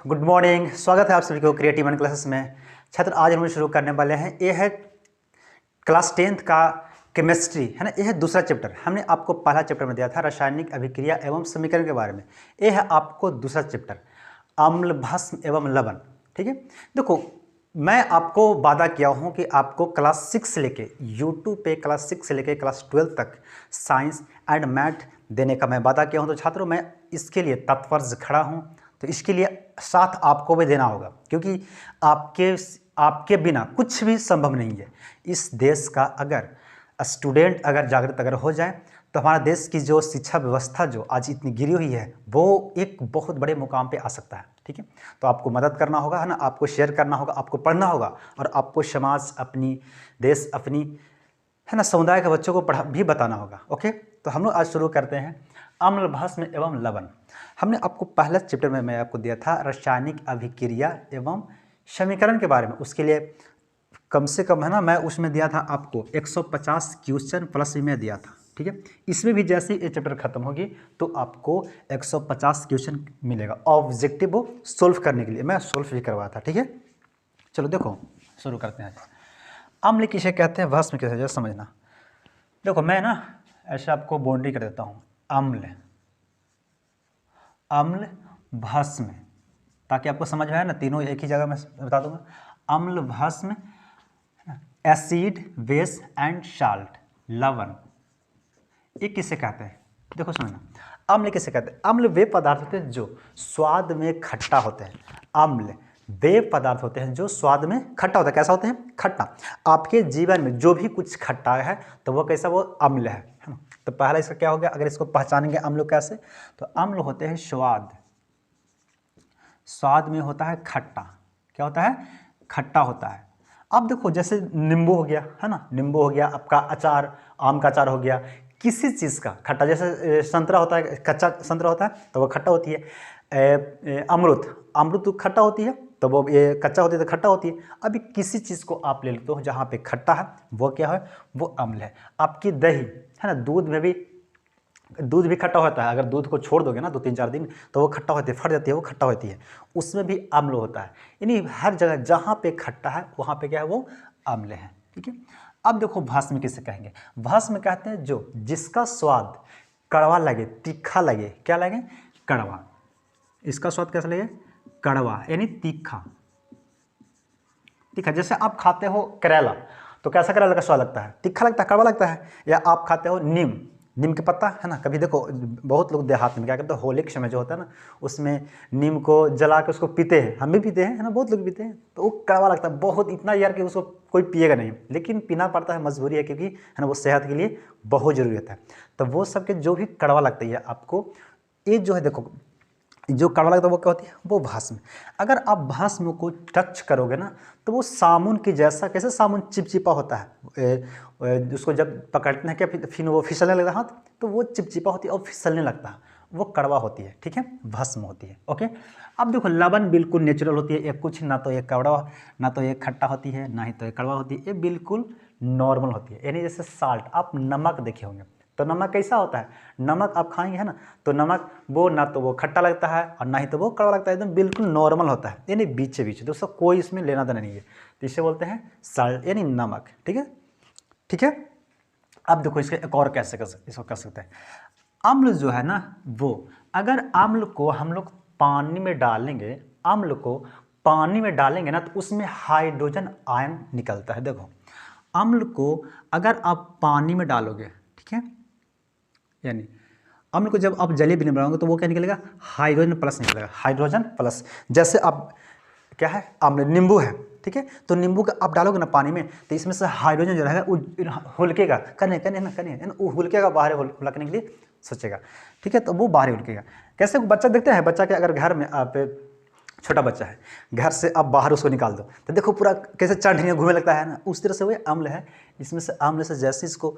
Good morning. स्वागत है आप सभी को क्रिएटिव वन क्लासेस में। छात्र आज हम शुरू करने वाले हैं, ये है क्लास 10th का केमिस्ट्री, है ना। ये है दूसरा चैप्टर। हमने आपको पहला चैप्टर में दिया था रासायनिक अभिक्रिया एवं समीकरण के बारे में। ये है आपको दूसरा चैप्टर अम्ल, भस्म एवं लवण। ठीक है, देखो मैं आपको वादा किया हूँ कि आपको क्लास 6 से लेके यूट्यूब पे क्लास 6 से लेके क्लास 12 तक साइंस एंड मैथ देने का मैं वादा किया हूँ। तो छात्रों मैं इसके लिए तत्पर खड़ा हूँ। तो इसके लिए साथ आपको भी देना होगा, क्योंकि आपके बिना कुछ भी संभव नहीं है। इस देश का अगर स्टूडेंट अगर जागृत अगर हो जाए तो हमारा देश की जो शिक्षा व्यवस्था जो आज इतनी गिरी हुई है वो एक बहुत बड़े मुकाम पे आ सकता है। ठीक है, तो आपको मदद करना होगा, है ना। आपको शेयर करना होगा, आपको पढ़ना होगा और आपको समाज, अपनी देश, अपनी, है ना, समुदाय के बच्चों को पढ़ा भी बताना होगा। ओके, तो हम लोग आज शुरू करते हैं अम्ल, भस्म एवं लवण। हमने आपको पहला चैप्टर में मैं आपको दिया था रासायनिक अभिक्रिया एवं समीकरण के बारे में। उसके लिए कम से कम, है ना, मैं उसमें दिया था आपको 150 क्वेश्चन प्लस भी मैं दिया था। ठीक है, इसमें भी जैसे ये चैप्टर खत्म होगी तो आपको 150 क्वेश्चन मिलेगा ऑब्जेक्टिव वो सोल्व करने के लिए। मैं सोल्व भी करवाया था। ठीक है, चलो देखो शुरू करते हैं। अम्ल किसे कहते हैं, भस्म किसे, जरा समझना। देखो मैं ना ऐसे आपको बाउंड्री कर देता हूँ, अम्ल, अम्ल, भस्म, ताकि आपको समझ में आए ना। तीनों एक ही जगह में बता दूंगा। अम्ल, भस्म, एसिड, बेस एंड साल्ट, लवण। ये किसे कहते हैं, देखो समझना। अम्ल किसे कहते हैं? अम्ल वे पदार्थ होते हैं जो स्वाद में खट्टा होते हैं। अम्ल वे पदार्थ होते हैं जो स्वाद में खट्टा होता है। कैसा होते हैं? खट्टा। आपके जीवन में जो भी कुछ खट्टा है तो वो कैसा, वो अम्ल है ना। तो पहला इसका क्या हो गया, अगर इसको पहचानेंगे अम्ल कैसे, तो अम्ल होते हैं स्वाद, स्वाद में होता है खट्टा। क्या होता है? खट्टा होता है। अब देखो जैसे नींबू हो गया, है ना, नींबू हो गया, आपका अचार, आम का अचार हो गया, किसी चीज़ का खट्टा। जैसे संतरा होता है, कच्चा संतरा होता है तो वो खट्टा होती है। अमरूद, अमरूद तो खट्टा होती है, तो वो ये कच्चा होती है तो खट्टा होती है। अभी किसी चीज़ को आप ले लेते हो जहाँ पे खट्टा है, वो क्या है? वो अम्ल है। आपकी दही, है ना, दूध में भी, दूध भी खट्टा होता है। अगर दूध को छोड़ दोगे ना 2-3-4 दिन तो वो खट्टा होती है, फट जाती है, वो खट्टा होती है, उसमें भी अम्ल होता है। यानी हर जगह जहाँ पे खट्टा है वहाँ पे क्या है? वो अम्ल है। ठीक है, अब देखो भस्म किसे कहेंगे? भस्म कहते हैं जो जिसका स्वाद कड़वा लगे, तीखा लगे। क्या लगे? कड़वा। इसका स्वाद कैसा लगे? कड़वा, यानी तीखा। तीखा। जैसे आप खाते हो करेला, तो कैसा करेला का स्वाद लगता है? तीखा लगता है, कड़वा लगता है। या आप खाते हो नीम, नीम के पत्ता, है ना। कभी देखो बहुत लोग देहात में क्या करते हैं, होली के समय जो होता है ना, उसमें नीम को जला के उसको पीते हैं। हम भी पीते हैं, है ना, बहुत लोग पीते हैं। तो वो कड़वा लगता है बहुत, इतना यार कि उसको कोई पिएगा नहीं, लेकिन पीना पड़ता है, मजबूरी है, क्योंकि, है ना, वो सेहत के लिए बहुत जरूरी होता है। तो वो सबके जो भी कड़वा लगता है आपको, ये जो है देखो, जो कड़वा लगता है वो क्या होती है? वो भस्म। अगर आप भस्म को टच करोगे ना तो वो साबुन की जैसा, कैसे साबुन चिपचिपा होता है, उसको जब पकड़ते हैं क्या फिर वो फिसलने लगता है हाथ, तो वो चिपचिपा होती है और फिसलने लगता है, वो कड़वा होती है। ठीक है, भस्म होती है। ओके, अब देखो लवण बिल्कुल नेचुरल होती है। ये कुछ ना तो ये कड़वा, ना तो ये खट्टा होती है, ना ही तो ये कड़वा होती है, ये बिल्कुल नॉर्मल होती है। यानी जैसे साल्ट, आप नमक देखे होंगे, तो नमक कैसा होता है? नमक आप खाएंगे, है ना, तो नमक वो ना तो वो खट्टा लगता है और ना ही तो वो कड़वा लगता है, एकदम बिल्कुल नॉर्मल होता है, यानी बीच बीच। दोस्तों कोई इसमें लेना देना नहीं है। तो इसे बोलते हैं साल्ट, यानी नमक। ठीक है, ठीक है। अब देखो इसके एक और कैसे इसको कर सकते हैं। अम्ल जो है ना, वो अगर अम्ल को हम लोग पानी में डालेंगे, अम्ल को पानी में डालेंगे ना, तो उसमें हाइड्रोजन आयन निकलता है। देखो अम्ल को अगर आप पानी में डालोगे, ठीक है, यानी अम्ल को जब आप जलीय भी नहीं बनाओगे तो वो क्या निकलेगा? हाइड्रोजन प्लस निकलेगा, हाइड्रोजन प्लस। जैसे आप क्या है, अम्ल, नींबू है, ठीक है, तो नींबू का आप डालोगे ना पानी में, तो इसमें से हाइड्रोजन जो रहेगा वो हुलकेगा, कने कने ना कने, वो हुलकेगा, बाहर हुलकने के लिए सोचेगा। ठीक है, तो वो बाहर हुलकेगा। कैसे? बच्चा देखते हैं, बच्चा के अगर घर में आप, छोटा बच्चा है, घर से आप बाहर उसको निकाल दो तो देखो पूरा कैसे चढ़ने घूमने लगता है ना, उस तरह से वो अम्ल है। इसमें से अम्ल से जैसे इसको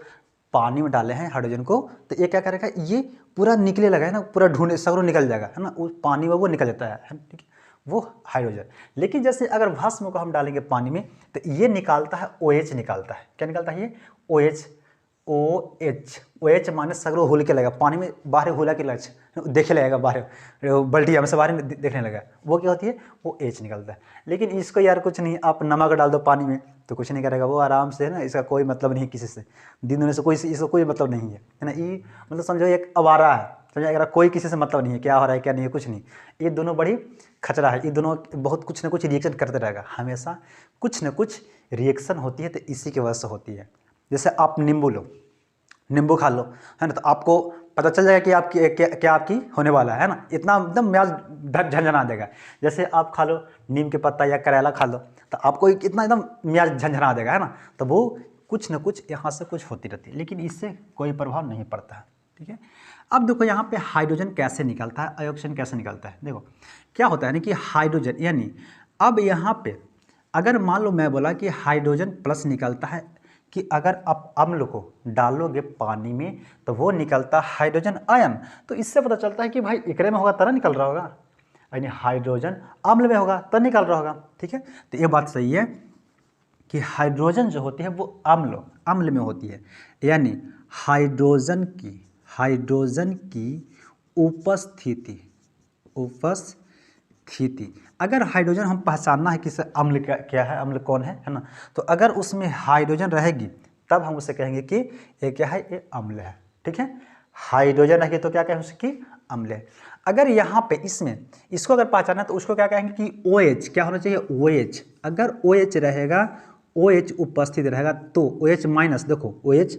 पानी में डाले हैं हाइड्रोजन को, तो ये क्या करेगा, ये पूरा निकले लगा है ना, पूरा ढूंढे सगरों निकल जाएगा, है ना, उस पानी में वो निकल जाता है। ठीक है, वो हाइड्रोजन। लेकिन जैसे अगर भस्म को हम डालेंगे पानी में तो ये निकालता है OH, निकालता है। क्या निकालता है ये? OH, OH माइनस सगरो होल के लगेगा पानी में, बाहर होला के लक्ष्य देखे लगेगा, बाहर बल्टी हमसे बाहर देखने लगा, वो क्या होती है, वो H निकलता है। लेकिन इसको यार कुछ नहीं, आप नमक डाल दो पानी में तो कुछ नहीं करेगा, वो आराम से है ना, इसका कोई मतलब नहीं किसी से, दिन दुनिया से कोई, इसका कोई मतलब नहीं है ना। ये मतलब समझो एक आवारा है, समझो, अगर कोई किसी से मतलब नहीं है, क्या हो रहा है क्या नहीं है कुछ नहीं। ये दोनों बड़ी खतरा है, ये दोनों बहुत कुछ ना कुछ रिएक्शन करते रहेगा, हमेशा कुछ ना कुछ रिएक्शन होती है, तो इसी की वजह से होती है। जैसे आप नींबू लो, नींबू खा लो, है ना, तो आपको पता चल जाएगा कि आपकी क्या आपकी होने वाला है ना, इतना एकदम मियाज झंझना देगा। जैसे आप खा लो नीम के पत्ता या करेला खा लो, तो आपको इतना एकदम मियाज झंझना देगा, है ना, तो वो कुछ ना कुछ यहाँ से कुछ होती रहती है, लेकिन इससे कोई प्रभाव नहीं पड़ता है। ठीक है, अब देखो यहाँ पे हाइड्रोजन कैसे निकलता है, ऑक्सीजन कैसे निकलता है। देखो क्या होता है ना कि हाइड्रोजन, यानी अब यहाँ पे अगर मान लो मैं बोला कि हाइड्रोजन प्लस निकलता है, कि अगर आप अम्ल को डालोगे पानी में तो वो निकलता हाइड्रोजन आयन, तो इससे पता चलता है कि भाई एकरे में होगा तब निकल रहा होगा, यानी हाइड्रोजन अम्ल में होगा तब निकल रहा होगा। ठीक है, तो ये बात सही है कि हाइड्रोजन जो होती है वो अम्ल में होती है, यानी हाइड्रोजन की उपस्थिति अगर हाइड्रोजन हम पहचानना है कि अम्ल क्या है, अम्ल कौन है ना, तो अगर उसमें हाइड्रोजन रहेगी तब हम उसे कहेंगे कि ये क्या है, ये अम्ल है। ठीक है, हाइड्रोजन रहेगी तो क्या कहेंगे उसकी, अम्ल है। अगर यहाँ पे इसको अगर पहचानना है तो उसको क्या कहेंगे कि OH क्या होना चाहिए, OH। अगर OH रहेगा, OH उपस्थित रहेगा तो OH माइनस, देखो OH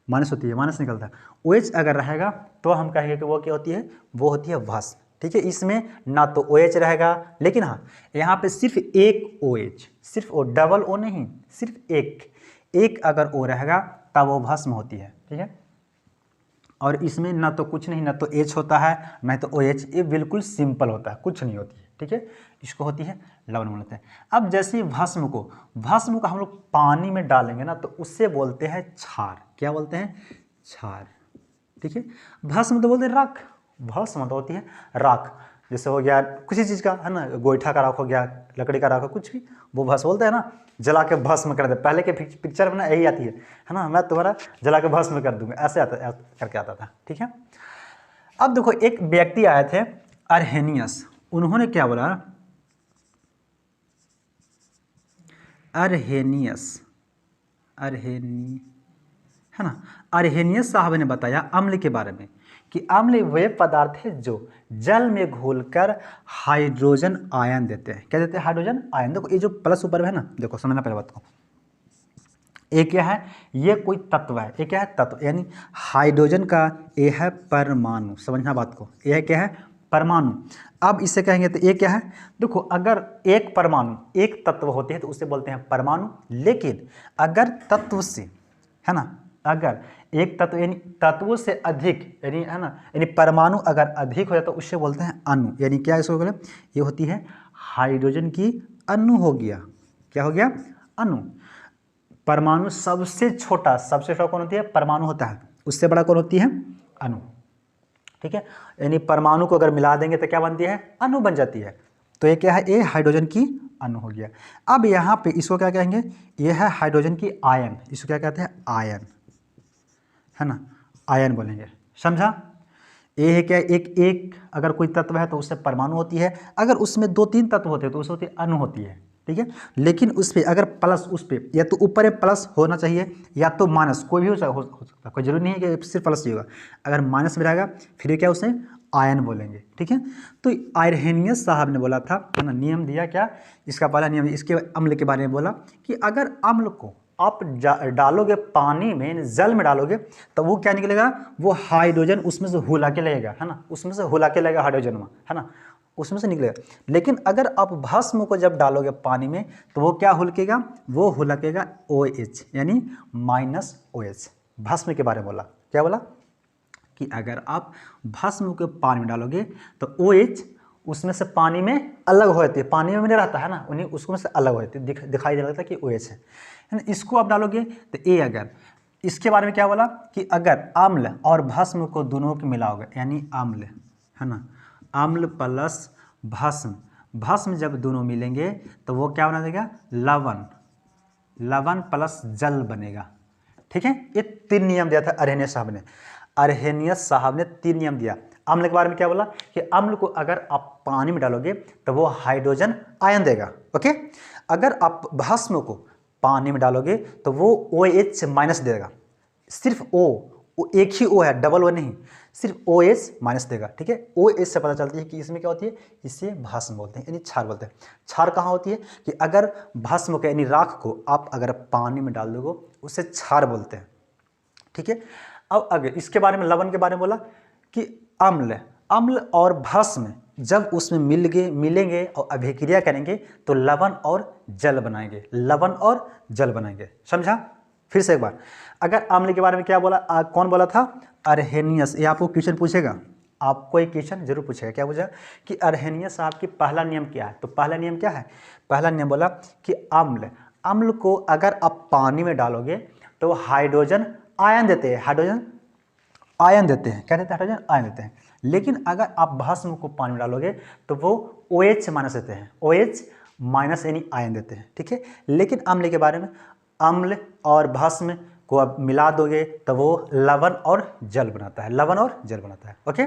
माइनस होती है, माइनस निकलता है, OH अगर रहेगा तो हम कहेंगे कि वो क्या होती है, वो होती है भस्म। ठीक है, इसमें ना तो OH रहेगा, लेकिन हाँ यहाँ पे सिर्फ एक OH, सिर्फ O, डबल O नहीं, सिर्फ एक अगर O रहेगा तब वो भस्म होती है। ठीक है, और इसमें ना तो कुछ नहीं, ना तो H होता है ना तो OH, ये बिल्कुल सिंपल होता है, कुछ नहीं होती है। ठीक है, इसको होती है लवण बोलते हैं। अब जैसे भस्म को हम लोग पानी में डालेंगे ना तो उससे बोलते हैं क्षार। क्या बोलते हैं, क्षार। ठीक है, भस्म तो बोलते हैं राख, भस्म तो होती है राख। जैसे हो गया किसी चीज़ का, है ना, गोईठा का राख हो गया, लकड़ी का राख हो, कुछ भी वो भस्म बोलते हैं ना, जला के भस्म कर दे। पहले के पिक्चर में ना यही आती है ना, मैं तुम्हारा जला के भस्म कर दूंगा, ऐसे करके आता था। ठीक है, अब देखो एक व्यक्ति आए थे अर्हेनियस, उन्होंने क्या बोला, है ना, अर्हेनियस साहब ने बताया अम्ल के बारे में कि अम्ल वे पदार्थ है जो जल में घोलकर हाइड्रोजन आयन देते हैं। क्या देते हैं, हाइड्रोजन आयन। देखो ये जो प्लस ऊपर है ना, देखो समझना पहले बात को, ये क्या है, ये कोई तत्व है, ये क्या है, तत्व, यानी हाइड्रोजन का ये है परमाणु, समझना बात को, ये क्या है, परमाणु। अब इसे कहेंगे तो ये क्या है, देखो अगर एक परमाणु एक तत्व होते हैं तो उसे बोलते हैं परमाणु, लेकिन अगर तत्व से, है ना, अगर एक तत्व यानी तत्वों से अधिक, यानी है ना, यानी परमाणु अगर अधिक हो जाए तो उससे बोलते हैं अणु। यानी क्या इसको बोले, ये होती है हाइड्रोजन की अणु हो गया। क्या हो गया, अणु। परमाणु सबसे छोटा कौन होती है, परमाणु होता है, उससे बड़ा कौन होती है, अणु। ठीक है, यानी परमाणु को अगर मिला देंगे तो क्या बनती है, अणु बन जाती है। तो ये क्या है, ये हाइड्रोजन की अणु हो गया। अब यहाँ पे इसको क्या कहेंगे, ये है हाइड्रोजन की आयन, इसको क्या कहते हैं, आयन, है ना, आयन बोलेंगे, समझा। ये है क्या, एक अगर कोई तत्व है तो उससे परमाणु होती है, अगर उसमें 2-3 तत्व होते हैं तो उससे होती है अणु होती है। ठीक है, लेकिन उस पर अगर प्लस, उस पर या तो ऊपर प्लस होना चाहिए या तो माइनस, कोई भी हो सकता है, कोई जरूरी नहीं है कि सिर्फ प्लस ही होगा। अगर माइनस में रहेगा फिर क्या, उसे आयन बोलेंगे। ठीक है, तो अर्हेनियस साहब ने बोला था, है ना, नियम दिया क्या, इसका पहला नियम, इसके अम्ल के बारे में बोला कि अगर अम्ल को आप डालोगे पानी में, जल में डालोगे तो वो क्या निकलेगा, वो हाइड्रोजन उसमें से हुला के लगेगा, है ना, उसमें से हुला के लगेगा हाइड्रोजन में, है ना, उसमें से निकलेगा। लेकिन अगर आप भस्म को जब डालोगे पानी में तो वो क्या हुलकेगा, वो हुलकेगा OH, यानी -OH। भस्म के बारे में बोला, क्या बोला कि अगर आप भस्म को पानी में डालोगे तो OH उसमें से पानी में अलग हो जाती है, पानी में नहीं रहता है ना, उन्हें उसमें से अलग हो जाती है, दिखाई देने लगता है कि OH है ना। इसको आप डालोगे तो ये, अगर इसके बारे में क्या बोला कि अगर अम्ल और भस्म को दोनों को मिलाओगे, यानी अम्ल, है ना, अम्ल प्लस भस्म जब दोनों मिलेंगे तो वो क्या बना देगा, लवण प्लस जल बनेगा। ठीक है। ये 3 नियम दिया था अर्हेनियस साहब ने। अर्हेनियस साहब ने 3 नियम दिया। अम्ल के बारे में क्या बोला कि अम्ल को अगर आप पानी में डालोगे तो वो हाइड्रोजन आयन देगा। ओके, अगर आप भस्म को पानी में डालोगे तो वो OH माइनस देगा। सिर्फ O एक ही O है, डबल O नहीं, सिर्फ OH माइनस देगा। ठीक है, OH से पता चलती है कि इसमें क्या होती है, इसे भस्म बोलते हैं, यानी क्षार बोलते हैं। क्षार कहाँ होती है कि अगर भस्म को यानी राख को आप अगर पानी में डाल दोगे उसे क्षार बोलते हैं। ठीक है, अब अगर इसके बारे में लवण के बारे में बोला कि अम्ल और भस्म जब उसमें मिलेंगे और अभिक्रिया करेंगे तो लवण और जल बनाएंगे, लवण और जल बनाएंगे। समझा? फिर से एक बार, अगर अम्ल के बारे में क्या बोला, कौन बोला था, अर्हेनियस। ये आपको क्वेश्चन पूछेगा, आपको एक क्वेश्चन जरूर पूछेगा। क्या पूछा कि अर्हेनियस साहब की पहला नियम क्या है, तो पहला नियम क्या है, पहला नियम बोला कि अम्ल को अगर आप पानी में डालोगे तो हाइड्रोजन आयन देते हैं, हाइड्रोजन आयन देते हैं, क्या देते हैं, हाइड्रोजन आयन देते हैं। लेकिन अगर आप भस्म को पानी में डालोगे तो वो OH माइनस देते हैं, OH माइनस यानी आयन देते हैं। ठीक है, लेकिन अम्ल के बारे में, अम्ल और भस्म को अब मिला दोगे तो वो लवण और जल बनाता है, लवण और जल बनाता है। ओके,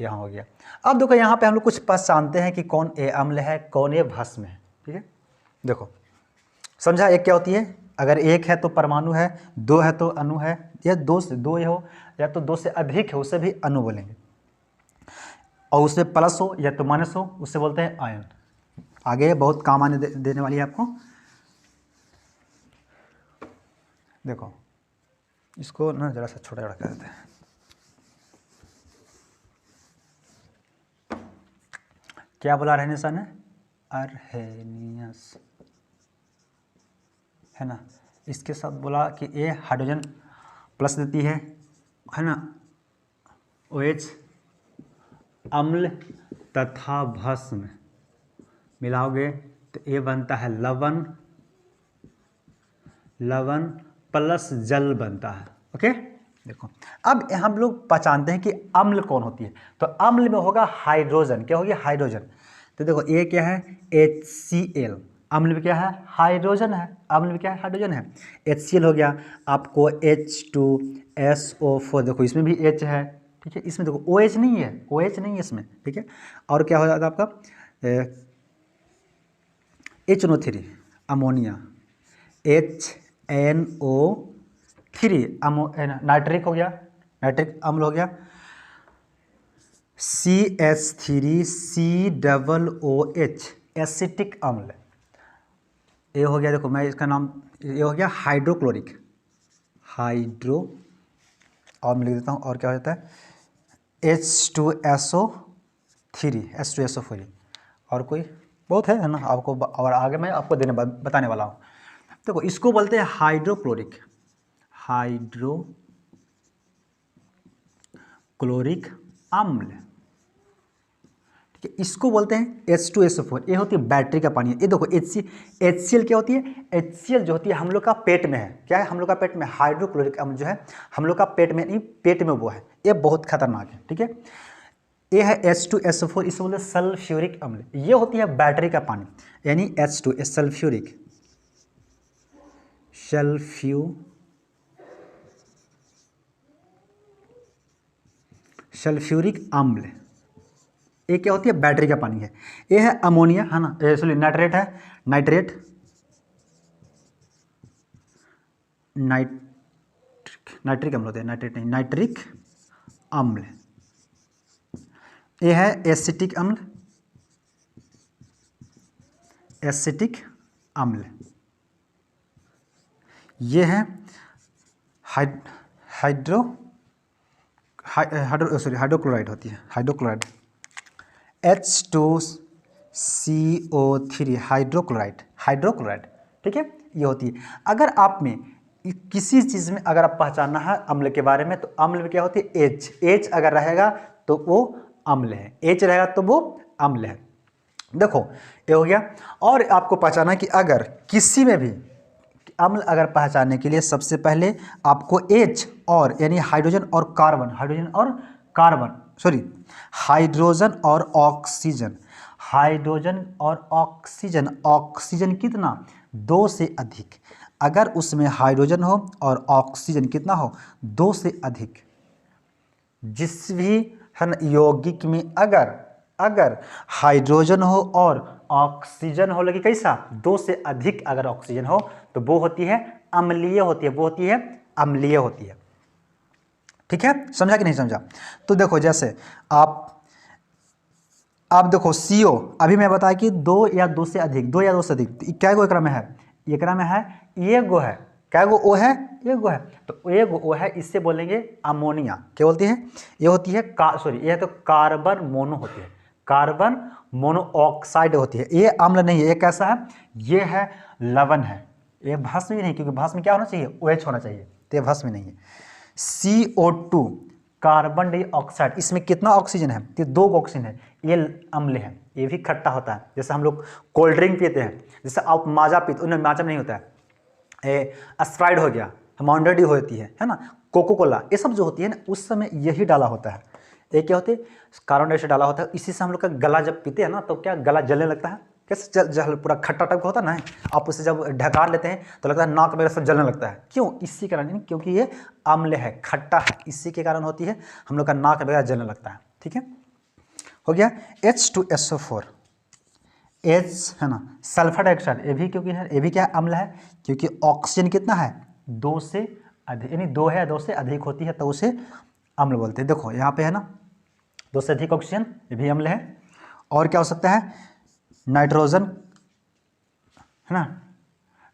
यहाँ हो गया। अब देखो यहाँ पे हम लोग कुछ पहचानते हैं कि कौन ये अम्ल है, कौन ये भस्म है। ठीक है, देखो समझा, एक क्या होती है, अगर एक है तो परमाणु है, 2 है तो अणु है, या 2 से 2 हो या तो 2 से अधिक है उसे भी अणु बोलेंगे, और उसमें प्लस हो या तो माइनस हो उससे बोलते हैं आयन। आगे बहुत काम आने देने वाली है आपको। देखो इसको ना जरा सा छोटा कर देते हैं। क्या बोला अर्हेनियस ने, अर्हेनियस है ना, इसके साथ बोला कि ये हाइड्रोजन प्लस देती है ना, OH अम्ल तथा भस्म मिलाओगे तो ये बनता है लवण, लवण प्लस जल बनता है। ओके, देखो अब हम लोग पहचानते हैं कि अम्ल कौन होती है, तो अम्ल में होगा हाइड्रोजन। क्या होगी, हाइड्रोजन। तो देखो ये क्या है, HCl, अम्ल में क्या है, हाइड्रोजन है, अम्ल में क्या है, हाइड्रोजन है। HCl हो गया, आपको H2SO4, देखो इसमें भी H है। ठीक है, इसमें देखो OH नहीं है, OH नहीं है इसमें। ठीक है, और क्या हो जाता है आपका HNO3 अमोनिया, HNO3 नाइट्रिक हो गया, नाइट्रिक अम्ल हो गया, CH3COOH एसिटिक अम्ल। ये हो गया, देखो मैं इसका नाम, ये हो गया हाइड्रोक्लोरिक, हाइड्रो, और मैं लिख देता हूँ, और क्या हो जाता है H2SO3 और कोई बहुत है ना आपको, और आगे मैं आपको बताने वाला हूँ। देखो इसको बोलते हैं हाइड्रोक्लोरिक, हाइड्रोक्लोरिक अम्ल। ठीक है, इसको बोलते हैं H2SO4, ये होती है बैटरी का पानी। ये देखो HCl क्या होती है, HCl जो होती है हम लोग का पेट में है, क्या है, हम लोग का पेट में। हाइड्रोक्लोरिक अम्ल जो है हम लोग का पेट में नहीं, पेट में वो है, ये बहुत खतरनाक है। ठीक है, ये है H2SO4, इसे बोलते हैं सल्फ्यूरिक अम्ल। ये होती है बैटरी का पानी, यानी H2 सल्फ्यूरिक अम्ल। ये क्या होती है, बैटरी का पानी है। ये है अमोनिया, है ना, सॉरी नाइट्रेट है, नाइट्रिक अम्ल होते हैं, नाइट्रेट नहीं, नाइट्रिक अम्ल। ये है एसिटिक अम्ल, एसिटिक अम्ल। ये है हाइड्रोक्लोराइड होती है, हाइड्रोक्लोराइड, H2CO3 हाइड्रोक्लोराइड। ठीक है, ये होती है। अगर आप में किसी चीज़ में अगर आप पहचानना है अम्ल के बारे में, तो अम्ल में क्या होती है, H अगर रहेगा तो वो अम्ल है, H रहेगा तो वो अम्ल है। देखो ये हो गया। और आपको पहचाना कि अगर किसी में भी अम्ल अगर पहचानने के लिए सबसे पहले आपको H और यानी हाइड्रोजन और कार्बन, हाइड्रोजन और ऑक्सीजन, हाइड्रोजन और ऑक्सीजन, ऑक्सीजन कितना, 2 से अधिक। अगर उसमें हाइड्रोजन हो और ऑक्सीजन कितना हो, 2 से अधिक। जिस भी है ना यौगिक में अगर हाइड्रोजन हो और ऑक्सीजन हो, लगे कैसा, 2 से अधिक अगर ऑक्सीजन हो तो वो होती है अम्लीय होती है, वो होती है अम्लीय होती है। ठीक है, समझा कि नहीं समझा? तो देखो जैसे आप देखो CO, अभी मैं बताया कि 2 या 2 से अधिक, 2 या 2 से अधिक, क्या गो एकरा में है, एकरा में है एगो है, क्या गो ओ है, एगो है, तो एगो ओ है, इससे बोलेंगे अमोनिया। क्या बोलती है, ये होती है ये तो कार्बन मोनो होती है, कार्बन मोनोऑक्साइड होती है। ये अम्ल नहीं है, ये कैसा है, ये है लवण है, ये भस्म ही नहीं, क्योंकि भस्म क्या होना चाहिए, OH होना चाहिए, तो ये भस्म नहीं है। CO2 कार्बन डाइऑक्साइड, इसमें कितना ऑक्सीजन है, तो 2 ऑक्सीजन है, ये अम्ल है, ये भी खट्टा होता है। जैसे हम लोग कोल्ड ड्रिंक पीते हैं, जैसे आप माजा पीते, उनमें माजा में नहीं होता है, स्प्राइट हो गया, माउंटेन ड्यू होती है ना, कोको कोला, ये सब जो होती है ना, उस समय यही डाला होता है। ये क्या होते हैं, कार्बन डाइऑक्साइड डाला होता है, इसी से हम लोग का गला जब पीते हैं ना, तो क्या गला जलने लगता है, कैसे जल पूरा खट्टा टाइप का होता है ना, आप उसे जब ढकार लेते हैं तो लगता है नाक मेरा सब जलने लगता है। क्यों, इसी कारण, क्योंकि ये अम्ल है, खट्टा है, इसी के कारण होती है हम लोग का नाक वगैरह जलने लगता है। ठीक है, हो गया। H2SO4, H है ना, सल्फर डाइऑक्साइड, ये भी क्योंकि है, ये भी क्या अम्ल है, क्योंकि ऑक्सीजन कितना है, 2 से अधिक, यानी 2 है, 2 से अधिक होती है तो उसे अम्ल बोलते हैं। देखो यहाँ पे है ना 2 से अधिक ऑक्सीजन, ये भी अम्ल है। और क्या हो सकता है, नाइट्रोजन, है ना,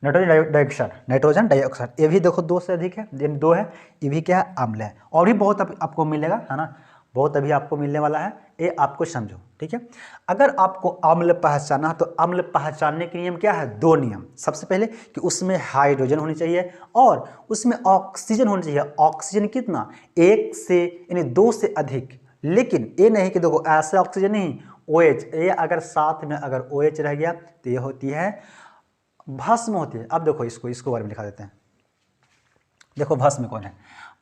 नाइट्रोजन डाइऑक्साइड, ये भी देखो 2 से अधिक है, 2 है, ये भी क्या है, अम्ल है। और भी बहुत आपको मिलेगा, है ना, बहुत अभी आपको मिलने वाला है, ये आपको समझो। ठीक है, अगर आपको अम्ल पहचाना है तो अम्ल पहचानने के नियम क्या है, 2 नियम। सबसे पहले कि उसमें हाइड्रोजन होनी चाहिए और उसमें ऑक्सीजन होनी चाहिए। ऑक्सीजन कितना, 1 से यानी 2 से अधिक, लेकिन ये नहीं कि देखो ऐसे ऑक्सीजन नहीं, OH, ये अगर साथ में अगर OH रह गया तो ये होती है भस्म होती है। अब देखो इसको बारे में लिखा देते हैं। देखो भस्म कौन है,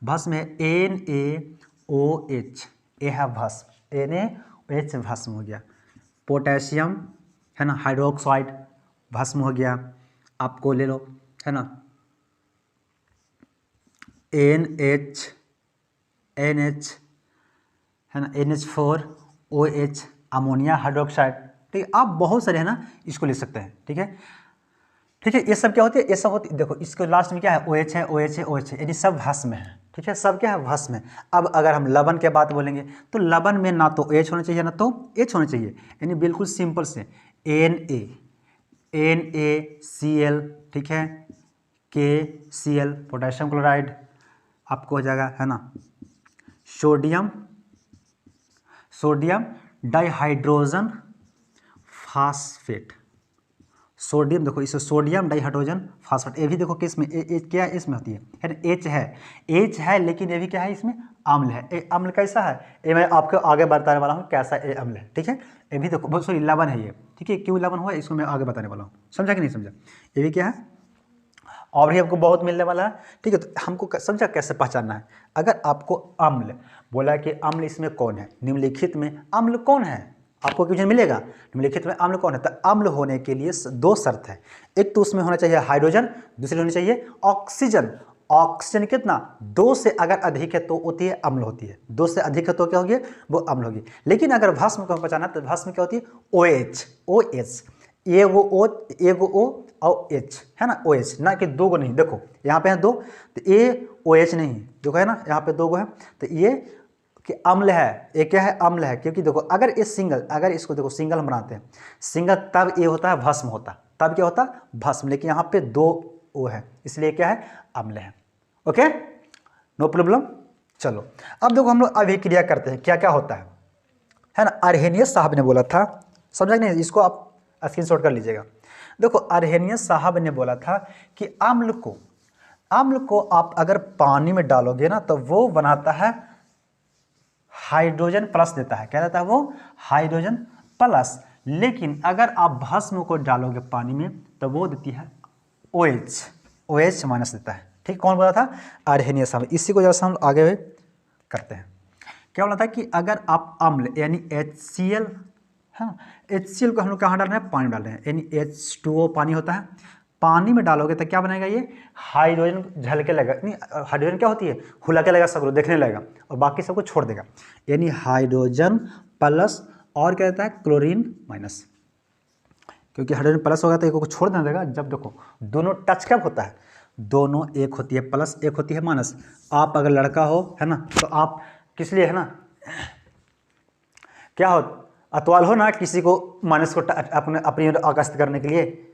भस्म है NaOH, ये है भस्म, NaOH भस्म हो गया। पोटेशियम है ना, हाइड्रोक्साइड भस्म हो गया। आपको ले लो, है ना, NH है ना, NH4OH अमोनिया हाइड्रोक्साइड। ठीक है, आप बहुत सारे है ना इसको ले सकते हैं। ठीक है, ठीक है, ये सब क्या होते हैं, ये सब होती, देखो इसके लास्ट में क्या है, OH है, OH है, OH है, यानी सब भस्म है। ठीक है, सब क्या है, भस्म है। अब अगर हम लवण के बात बोलेंगे तो लवण में ना तो OH होना चाहिए ना तो H होना चाहिए, यानी बिल्कुल सिंपल से NaCl, ठीक है, KCl पोटेशियम क्लोराइड, आपको हो जाएगा, है ना, सोडियम डाइहाइड्रोजन फास्फेट, सोडियम, देखो इसे सोडियम डाइहाइड्रोजन फास्फेट, ये भी देखो किस में, क्या है, इसमें होती है ना, H है, लेकिन ये भी क्या है, इसमें अम्ल है। ये अम्ल कैसा है, ये मैं आपको आगे बताने वाला हूँ कैसा ये अम्ल है। ठीक है, ये भी देखो बहुत, सॉरी लवण है ये। ठीक है, क्यों लवण हुआ इसको मैं आगे बताने वाला हूँ, समझा कि नहीं समझा? ये भी क्या है, और भी आपको बहुत मिलने वाला है। ठीक है, तो हमको समझा कैसे पहचानना है। अगर आपको अम्ल बोला कि अम्ल इसमें कौन है, निम्नलिखित में अम्ल कौन है, आपको क्वेश्चन मिलेगा निम्नलिखित में अम्ल कौन है, तो अम्ल होने के लिए 2 शर्त है। एक तो उसमें होना चाहिए हाइड्रोजन, दूसरी होनी चाहिए ऑक्सीजन। ऑक्सीजन कितना, 2 से अगर अधिक है तो होती है अम्ल होती है, 2 से अधिक है तो क्या होगी, वो अम्ल होगी। लेकिन अगर भस्म को पहचाना तो भस्म क्या होती है, OH, एगो O और H, है ना, OH, ना कि 2 गो नहीं। देखो यहाँ पे है 2, तो ये OH नहीं, देखो है ना, यहाँ पे 2 गो है, तो ये कि अम्ल है, ये क्या है, अम्ल है। क्योंकि देखो अगर ये सिंगल, अगर इसको देखो सिंगल हम बनाते हैं सिंगल, तब ये होता है भस्म होता, तब क्या होता है भस्म, लेकिन यहाँ पे 2 O है, इसलिए क्या है, अम्ल है। Okay, no problem. चलो अब देखो हम लोग अभिक्रिया करते हैं, क्या क्या होता है ना। अर्हेनियस साहब ने बोला था, समझा कि नहीं, इसको आप स्क्रीनशॉट कर लीजिएगा। देखो अर्हेनियस साहब ने बोला था कि अम्ल को आप अगर पानी में डालोगे ना तो वो बनाता है हाइड्रोजन प्लस देता है, क्या देता है वो, हाइड्रोजन प्लस। लेकिन अगर आप भस्म को डालोगे पानी में तो वो देती है OH माइनस देता है। ठीक, कौन बोला था, अर्हेनियस साहब। इसी को जैसा हम आगे करते हैं, क्या बोला था कि अगर आप अम्ल यानी HCl, हाँ HCl को हम लोग कहाँ डाल रहे हैं, पानी डाल रहे हैं, यानी H2O पानी होता है, पानी में डालोगे तो क्या बनेगा, ये हाइड्रोजन झलके लगेगा, नहीं हाइड्रोजन क्या होती है, हुलके लगेगा, सब देखने लगेगा और बाकी सबको छोड़ देगा, यानी हाइड्रोजन प्लस और क्या रहता है क्लोरीन माइनस, क्योंकि हाइड्रोजन प्लस होगा तो एक को छोड़ देना देगा। जब देखो दोनों टच कब होता है, दोनों एक होती है प्लस एक होती है माइनस। आप अगर लड़का हो है ना तो आप किस लिए है ना क्या हो अतवाल हो ना, किसी को माइनस को अपने अपनी ओर आकर्षित करने के लिए,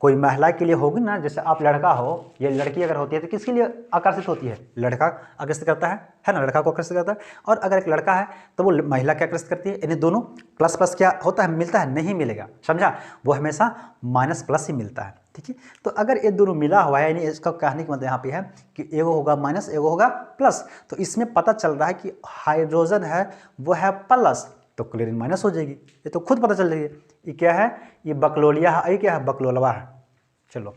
कोई महिला के लिए होगी ना, जैसे आप लड़का हो या लड़की अगर होती है तो किसके लिए आकर्षित होती है, लड़का आकर्षित करता है ना, लड़का को आकर्षित करता है। और अगर एक लड़का है तो वो महिला क्या आकर्षित करती है, यानी दोनों प्लस प्लस क्या होता है, मिलता है, नहीं मिलेगा, समझा, वो हमेशा माइनस प्लस ही मिलता है, ठीक है। तो अगर ये दोनों मिला हुआ है, यानी इसका कहने का मतलब यहाँ पे है कि एगो होगा माइनस एगो होगा प्लस, तो इसमें पता चल रहा है कि हाइड्रोजन है वो है प्लस, तो क्लोरीन माइनस हो जाएगी, ये तो खुद पता चल रही है। ये क्या है, ये बकलोलिया है, ये क्या है, बकलोलवा है। चलो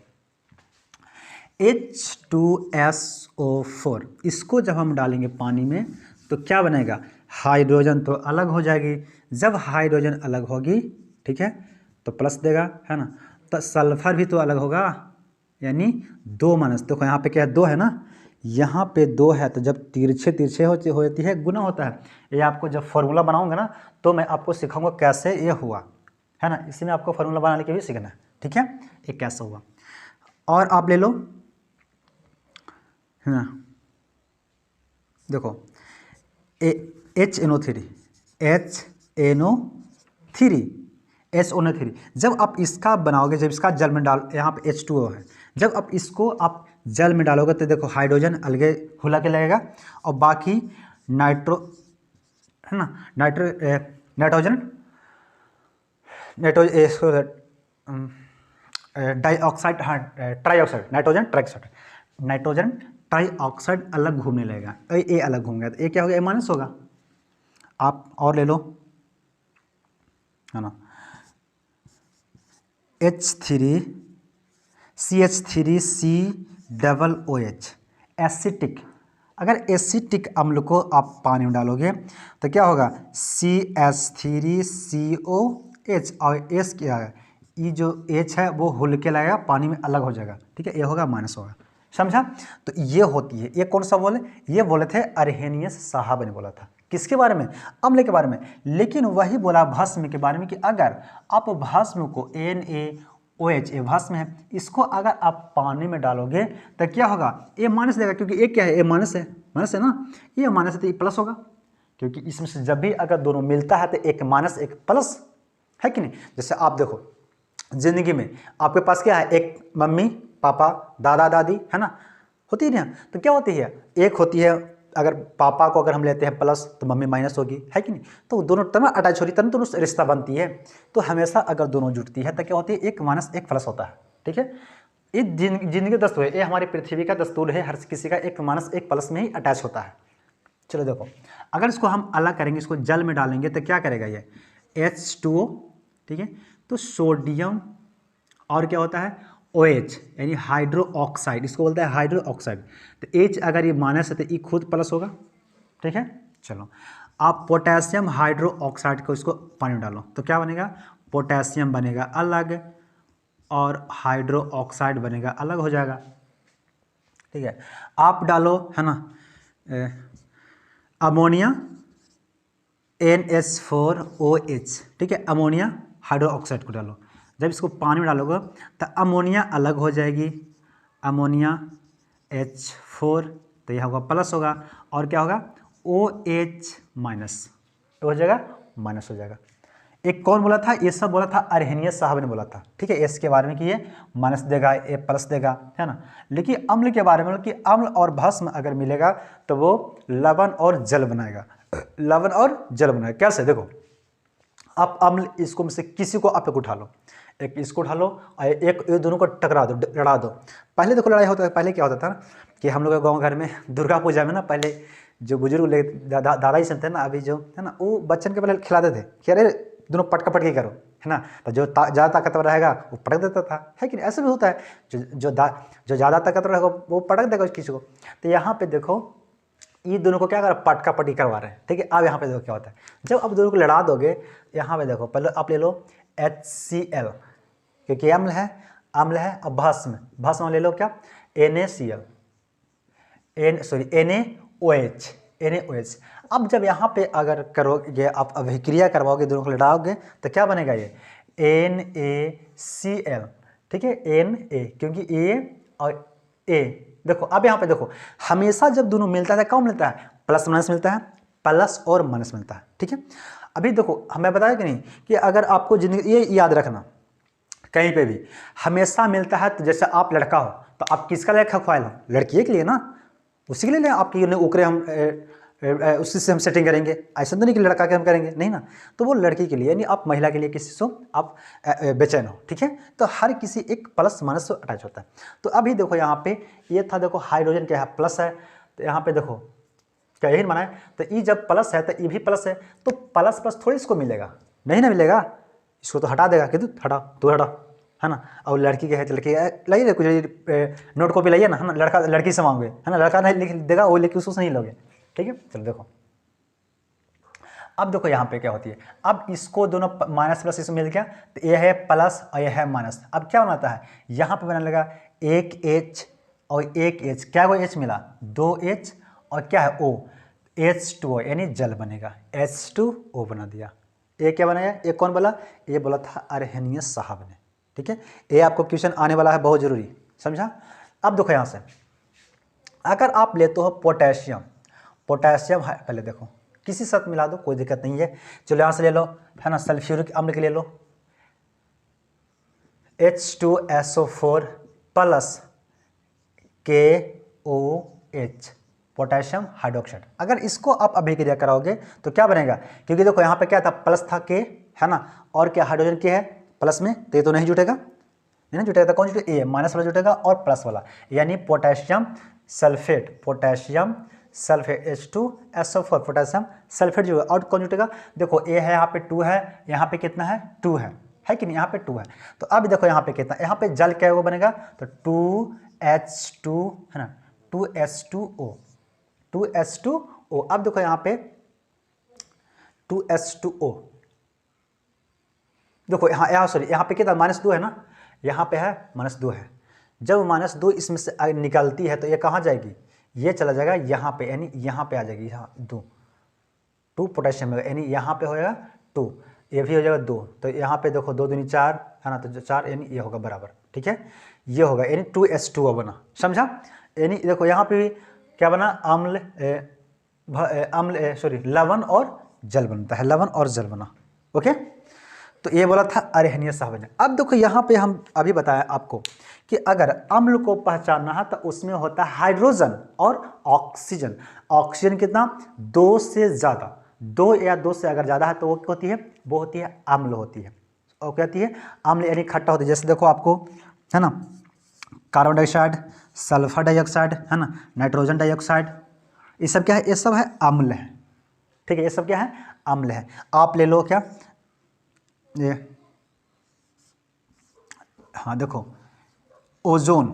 H2SO4 इसको जब हम डालेंगे पानी में तो क्या बनेगा, हाइड्रोजन तो अलग हो जाएगी, जब हाइड्रोजन अलग होगी ठीक है तो प्लस देगा, है ना, तो सल्फर भी तो अलग होगा, यानी 2 माइनस, देखो यहाँ पे क्या है 2 है ना, यहाँ पे 2 है, तो जब तिरछे तिरछे होती है गुना होता है। ये आपको जब फॉर्मूला बनाऊंगा ना तो मैं आपको सिखाऊंगा कैसे ये हुआ, है ना, इसी में आपको फॉर्मूला बनाने के भी सीखना है, ठीक है, ये कैसे हुआ। और आप ले लो, है ना, देखो HNO3 जब आप इसका बनाओगे, जब इसका जल में डाल, यहाँ पे H2O है, जब आप इसको आप जल में डालोगे तो देखो हाइड्रोजन अलगे खुला के लगेगा और बाकी नाइट्रो है ना नाइट्रोजन डाइऑक्साइड, हाँ ट्राइऑक्साइड, नाइट्रोजन ट्राइऑक्साइड अलग घूमने लगेगा, ए अलग घूमेगा, तो ए क्या होगा, ए माइनस होगा। आप और ले लो, है ना, CH3COOH एसिटिक, अगर एसिटिक अम्ल को आप पानी में डालोगे तो क्या होगा, CH3COH और एस क्या है, ये जो H है वो हुल के लगेगा, पानी में अलग हो जाएगा, ठीक है, ये होगा माइनस होगा, समझा। तो ये होती है, ये कौन सा बोले, ये बोले थे अर्हेनियस साहब ने बोला था, किसके बारे में, अम्ल के बारे में, लेकिन वही बोला भस्म के बारे में कि अगर आप भस्म को NaOH ये भस्म है, इसको अगर आप पानी में डालोगे तो क्या होगा, ए माइनस देगा, क्योंकि एक क्या है, ए माइनस है ना, ये माइनस है तो ये प्लस होगा, क्योंकि इसमें से जब भी अगर दोनों मिलता है तो एक माइनस एक प्लस, है कि नहीं। जैसे आप देखो जिंदगी में आपके पास क्या है, एक मम्मी पापा दादा दादी, है ना, होती है ना, तो क्या होती है, एक होती है, अगर पापा को अगर हम लेते हैं प्लस तो मम्मी माइनस होगी, है कि नहीं, तो दोनों तरह अटैच हो रही, तरह दोनों रिश्ता बनती है। तो हमेशा अगर दोनों जुड़ती है तो क्या होती है, एक माइनस एक प्लस होता है, ठीक है। ये जिंदगी का दस्तूर है, ये हमारी पृथ्वी का दस्तूर है, हर किसी का एक माइनस एक प्लस में ही अटैच होता है। चलो देखो, अगर इसको हम अलग करेंगे, इसको जल में डालेंगे तो क्या करेगा, ये H2O, ठीक है, तो सोडियम और क्या होता है OH यानी हाइड्रो ऑक्साइड, इसको बोलता है हाइड्रो ऑक्साइड, तो H अगर ये माइनस है तो E खुद प्लस होगा, ठीक है। चलो आप पोटेशियम हाइड्रो ऑक्साइड को इसको पानी में डालो तो क्या बनेगा, पोटेशियम बनेगा अलग और हाइड्रो ऑक्साइड बनेगा अलग हो जाएगा, ठीक है। आप डालो, है ना, अमोनिया NH4OH, ठीक है, अमोनिया हाइड्रो ऑक्साइड को डालो, जब इसको पानी में डालोगे तो अमोनिया अलग हो जाएगी, अमोनिया H4 तो यह होगा प्लस होगा, और क्या होगा OH माइनस हो जाएगा, माइनस हो जाएगा। एक कौन बोला था, ये सब बोला था अर्हेनियस साहब ने बोला था, ठीक है, एस के बारे में कि ये माइनस देगा ए प्लस देगा, है ना। लेकिन अम्ल के बारे में कि अम्ल और भस्म अगर मिलेगा तो वो लवण और जल बनाएगा, लवण और जल बनाएगा। कैसे, देखो आप अम्ल इसको में से किसी को आप एक उठा लो, एक इसको उठा लो और एक ये दोनों को टकरा दो, लड़ा दो। पहले देखो लड़ाई होता है, पहले क्या होता था ना कि हम लोग के गाँव घर में दुर्गा पूजा में ना, पहले जो बुजुर्ग दादा ही सब थे ना, अभी जो है ना वो बच्चन के पहले खिलाते थे कि अरे दोनों पटका पटकी करो, है ना, तो जो ज़्यादा ताकतवर रहेगा वो पटक देता था, है कि नहीं, ऐसे भी होता है, जो ज़्यादा ताकतवर रहेगा वो पटक देगा किसी को। तो यहाँ पे देखो ये दोनों को क्या कर पटका पटकी करवा रहे हैं, ठीक है। अब यहाँ पे देखो क्या होता है, जब आप दोनों को लड़ा दोगे, यहाँ पे देखो पहले आप ले लो HCl, क्योंकि अम्ल है, अम्ल है। अब भस्म, भस्म ले लो क्या, NaCl, NaOH, NaOH। अब जब यहाँ पे अगर करोगे आप अभिक्रिया करवाओगे, दोनों को लड़ाओगे तो क्या बनेगा ये NaCl, ठीक है, Na, क्योंकि A और A। देखो अब यहाँ पे देखो, हमेशा जब दोनों मिलता है कौन मिलता है, प्लस माइनस मिलता है, प्लस और माइनस मिलता है, ठीक है। अभी देखो हमें बताया कि नहीं कि अगर आपको जिंदगी, ये याद रखना कहीं पे भी हमेशा मिलता है, तो जैसे आप लड़का हो तो आप किसका लिए खख्वाइल हो, लड़की के लिए ना, उसी के लिए आपकी ओकरे हम उसी से हम सेटिंग करेंगे, ऐसा तो नहीं कि लड़का के हम करेंगे, नहीं ना। तो वो लड़की के लिए, यानी आप महिला के लिए किसी से आप बेचैन हो, ठीक है। तो हर किसी एक प्लस माइनस से अटैच होता है। तो अभी देखो यहाँ पे ये था, देखो हाइड्रोजन क्या है, प्लस है, तो यहाँ पे देखो क्या यही माना है, तो ई जब प्लस है तो ई भी प्लस है, तो प्लस प्लस थोड़ी इसको मिलेगा, नहीं ना मिलेगा, इसको तो हटा देगा कि तू हटा, तू हटा, है ना। और लड़की के है तो लड़की लाइए कुछ नोट कॉपी लाइए ना, है ना, लड़का लड़की से मांगे, है ना, लड़का नहीं लिख देगा वो, लेकिन उसको नहीं लोगे, ठीक है। चलो देखो अब देखो यहाँ पे क्या होती है, अब इसको दोनों माइनस प्लस इसमें मिल गया, तो ये है प्लस और ये है माइनस। अब क्या बनाता है, यहाँ पे बनाने लगा एक H और एक H, क्या वो H मिला, 2H और क्या है O, H2O, यानी जल बनेगा, H2O बना दिया। ये क्या बनाया, ये कौन बोला, ये बोला था अरहनियस साहब ने, ठीक है। ये आपको क्वेश्चन आने वाला है, बहुत जरूरी, समझा। अब देखो यहाँ से अगर आप लेते हो पोटेशियम, पोटेशियम है, पहले देखो किसी साथ मिला दो कोई दिक्कत नहीं है, चलो यहाँ से ले लो, है ना, सल्फ्यूरिक अम्ल के ले लो, H2SO4 plus KOH, potassium hydroxide. अगर इसको आप अभिक्रिया कराओगे तो क्या बनेगा, क्योंकि देखो यहाँ पे क्या था, प्लस था K, है ना, और क्या हाइड्रोजन के है प्लस में, तो ये तो नहीं जुटेगा, नहीं जुटेगा, तो कौन जुटेगा, ए माइनस वाला जुटेगा और प्लस वाला, यानी potassium sulphate, potassium sulphate H2SO4 potassium sulphate जो है, और कौन जुटेगा, देखो ए है, यहाँ पे 2 है, यहाँ पे कितना है 2 है कि नहीं, यहाँ पे 2 है। तो अब देखो यहाँ पे कितना, यहाँ पे जल क्या वो बनेगा, तो 2H2, है ना, 2H2O, 2H2O। अब देखो यहाँ पे 2H2O, देखो यहाँ सॉरी, यहाँ पे कितना -2 है ना, यहाँ पे है -2 है। जब -2 इसमें से निकलती है तो ये कहाँ जाएगी, ये चला जाएगा यहाँ पे, यानी यहाँ पे आ जाएगी, यहाँ 2 पोटेशियम होगा, यानी यहाँ पे होएगा 2, ये भी हो जाएगा 2, तो यहाँ पे देखो 2 दूनी 4, है ना, तो 4, यानी ये होगा बराबर, ठीक है, ये होगा, यानी 2H2O बना, समझा। यानी देखो यहाँ पे भी क्या बना, अम्ल सॉरी लवण और जल बनता है, लवण और जल बना, ओके। तो ये बोला था अरहनियस साहब ने। अब देखो यहाँ पे हम अभी बताया आपको कि अगर अम्ल को पहचानना है तो उसमें होता है हाइड्रोजन और ऑक्सीजन। ऑक्सीजन कितना, 2 से ज़्यादा, 2 या 2 से अगर ज़्यादा है तो वो क्या होती है, वो होती है अम्ल होती है, और क्या होती है, अम्ल यानी खट्टा होती है। जैसे देखो आपको, है ना, कार्बन डाइऑक्साइड, सल्फर डाइऑक्साइड, है ना, नाइट्रोजन डाइऑक्साइड, ये सब क्या है, ये सब है अम्ल है, ठीक है, ये सब क्या है, अम्ल है। आप ले लो क्या, ये हाँ देखो ओजोन,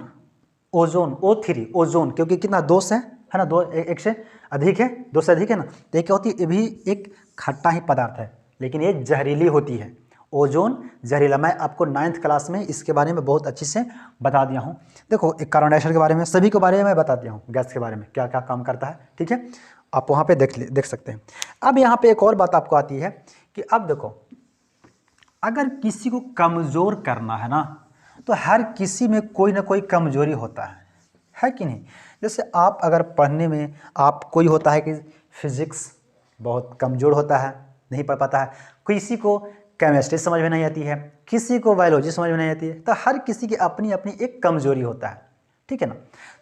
ओजोन O3, ओजोन, क्योंकि कितना 2 से है ना, 2 1 से अधिक है, 2 से अधिक है ना, तो ये क्या होती है, ये भी एक खट्टा ही पदार्थ है, लेकिन ये जहरीली होती है। ओजोन जहरीला, मैं आपको 9th क्लास में इसके बारे में बहुत अच्छी से बता दिया हूँ। देखो एक कार्बन डाइऑक्साइड के बारे में, सभी के बारे में मैं बता दिया हूँ, गैस के बारे में क्या क्या काम करता है, ठीक है, आप वहाँ पे देख सकते हैं। अब यहाँ पे एक और बात आपको आती है कि अब देखो अगर किसी को कमज़ोर करना है ना, तो हर किसी में कोई ना कोई कमजोरी होता है कि नहीं। जैसे आप अगर पढ़ने में आप कोई होता है कि फिजिक्स बहुत कमज़ोर होता है, नहीं पढ़ पाता है, किसी को केमिस्ट्री समझ में नहीं आती है, किसी को बायोलॉजी समझ में नहीं आती है, तो हर किसी की अपनी अपनी एक कमजोरी होता है, ठीक है ना।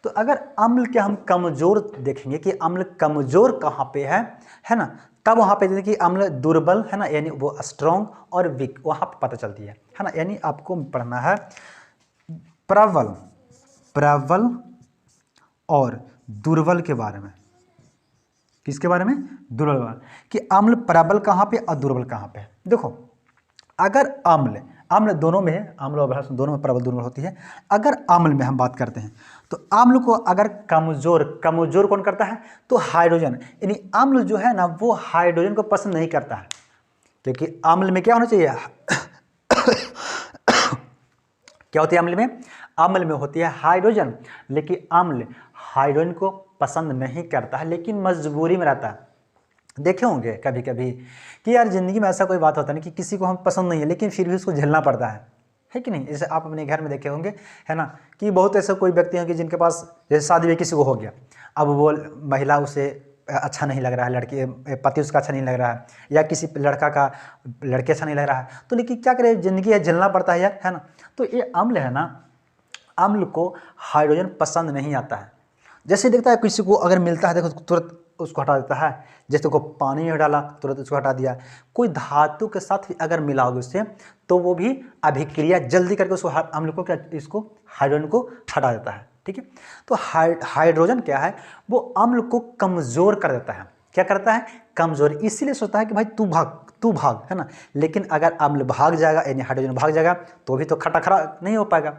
तो अगर अम्ल के हम कमज़ोर देखेंगे कि अम्ल कमज़ोर कहाँ पे है ना, तब वहाँ पे देखिए कि अम्ल दुर्बल है ना, यानी वो स्ट्रॉन्ग और वीक वहाँ पे पता चलती है ना। यानी आपको पढ़ना है प्रबल, प्रबल और दुर्बल के बारे में। किसके बारे में, दुर्बल, कि अम्ल प्रबल कहाँ पे और दुर्बल कहाँ पे। देखो अगर अम्ल दोनों में है, अम्ल और भ्रष्ट दोनों में प्रबल दुर्बल होती है। अगर अम्ल में हम बात करते हैं तो अम्ल को अगर कमजोर कौन करता है, तो हाइड्रोजन, यानी अम्ल जो है ना वो हाइड्रोजन को पसंद नहीं करता है, क्योंकि अम्ल में क्या होना चाहिए क्या होती है अम्ल में? अम्ल में होती है हाइड्रोजन, लेकिन अम्ल हाइड्रोजन को पसंद नहीं करता है, लेकिन मजबूरी में रहता है। देखे होंगे कभी कभी कि यार ज़िंदगी में ऐसा कोई बात होता है ना कि किसी को हम पसंद नहीं है लेकिन फिर भी उसको झेलना पड़ता है कि नहीं? जैसे आप अपने घर में देखे होंगे, है ना, कि बहुत ऐसे कोई व्यक्ति हैं कि जिनके पास जैसे शादी में किसी को हो गया, अब वो महिला उसे अच्छा नहीं लग रहा है, लड़की पति उसका अच्छा नहीं लग रहा है, या किसी लड़का का लड़के अच्छा नहीं लग रहा है, तो लेकिन क्या करे, ज़िंदगी है, झेलना पड़ता है यार, है ना। तो ये अम्ल है ना, अम्ल को हाइड्रोजन पसंद नहीं आता है। जैसे देखता है किसी को अगर मिलता है, देखो तुरंत उसको हटा देता है, जैसे को पानी में डाला तुरंत उसको हटा दिया। कोई धातु के साथ भी अगर मिला होगा उससे, तो वो भी अभिक्रिया जल्दी करके उसको अम्ल को क्या, इसको हाइड्रोजन को हटा देता है, ठीक है। तो हाइड्रोजन क्या है, वो अम्ल को कमज़ोर कर देता है। क्या करता है? कमज़ोर। इसीलिए सोचता है कि भाई तू भाग, है ना। लेकिन अगर अम्ल भाग जाएगा, यानी हाइड्रोजन भाग जाएगा, तो भी तो खट्टा खरा नहीं हो पाएगा,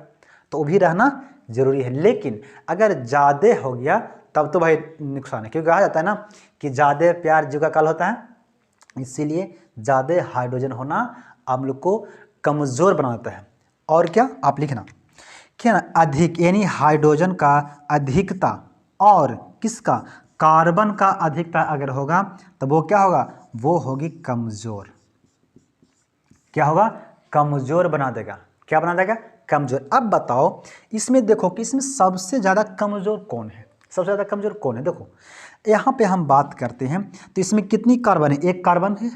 तो वो भी रहना जरूरी है। लेकिन अगर ज़्यादा हो गया तब तो भाई नुकसान है, क्योंकि कहा जाता है ना कि ज़्यादा प्यार जीव का काल होता है। इसीलिए ज़्यादा हाइड्रोजन होना अम्ल को कमज़ोर बना देता है। और क्या आप लिखना, क्या ना, अधिक, यानी हाइड्रोजन का अधिकता और किसका, कार्बन का अधिकता अगर होगा तो वो क्या होगा, वो होगी कमज़ोर। क्या होगा? कमज़ोर बना देगा। क्या बना देगा? कमज़ोर। अब बताओ इसमें देखो कि इसमें सबसे ज़्यादा कमज़ोर कौन है, सबसे ज़्यादा कमज़ोर कौन है। देखो यहाँ पे हम बात करते हैं तो इसमें कितनी कार्बन है, एक कार्बन है,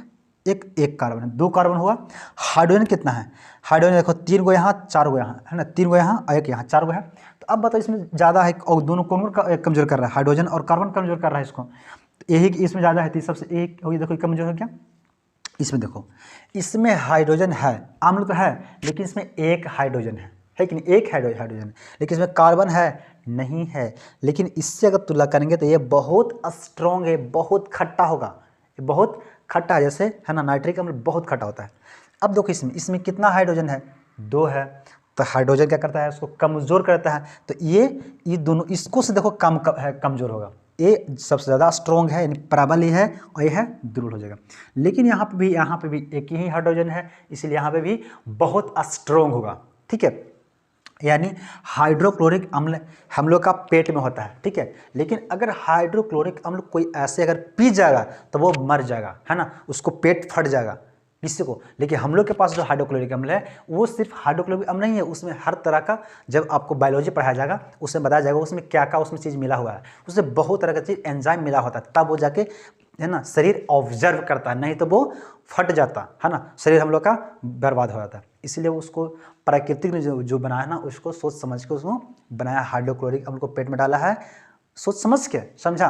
एक कार्बन है, 2 कार्बन हुआ। हाइड्रोजन कितना है, हाइड्रोजन देखो 3 गो यहाँ 4 गो यहाँ, है ना, 3 गो यहाँ और 1 यहाँ, 4 गो है। तो अब बताओ इसमें ज़्यादा है, और दोनों कौन कमज़ोर कर रहा है, हाइड्रोजन और कार्बन कमज़ोर कर रहा है इसको। यही इसमें ज़्यादा है, तो सबसे एक होगी, देखो कमज़ोर है क्या, इसमें देखो, इसमें हाइड्रोजन है, अम्ल तो है, लेकिन इसमें एक हाइड्रोजन है कि नहीं, एक हाइड्रोजन, लेकिन इसमें कार्बन है नहीं है। लेकिन इससे अगर तुलना करेंगे तो ये बहुत स्ट्रॉन्ग है, बहुत खट्टा होगा, ये बहुत खट्टा है, जैसे है ना नाइट्रिक अम्ल बहुत खट्टा होता है। अब देखो इसमें कितना हाइड्रोजन है, 2 है। तो हाइड्रोजन क्या करता है, उसको कमज़ोर करता है। तो ये दोनों इसको से देखो कमज़ोर होगा, ये सबसे ज़्यादा स्ट्रॉन्ग है, यानी प्रबल ही है, और ये है दुर्बल हो जाएगा। लेकिन यहाँ पे भी एक ही हाइड्रोजन है, इसलिए यहाँ पे भी बहुत स्ट्रॉन्ग होगा, ठीक है। यानी हाइड्रोक्लोरिक अम्ल हम लोग का पेट में होता है, ठीक है। लेकिन अगर हाइड्रोक्लोरिक अम्ल कोई ऐसे अगर पी जाएगा तो वो मर जाएगा, है ना, उसको पेट फट जाएगा किसी को। लेकिन हम लोग के पास जो हाइड्रोक्लोरिक अम्ल है वो सिर्फ हाइड्रोक्लोरिक अम्ल नहीं है, उसमें हर तरह का, जब आपको बायोलॉजी पढ़ाया जाएगा उसमें बताया जाएगा उसमें क्या क्या उसमें चीज़ मिला हुआ है, उसमें बहुत तरह का चीज़ एंजाइम मिला होता है, तब वो जाके, है ना, शरीर ऑब्जर्व करता है, नहीं तो वो फट जाता है ना, शरीर हम लोग का बर्बाद हो जाता है। इसलिए उसको प्राकृतिक ने जो बनाया है ना, उसको सोच समझ के उसको बनाया, हाइड्रोक्लोरिक अम्ल को पेट में डाला है सोच समझ के, समझा।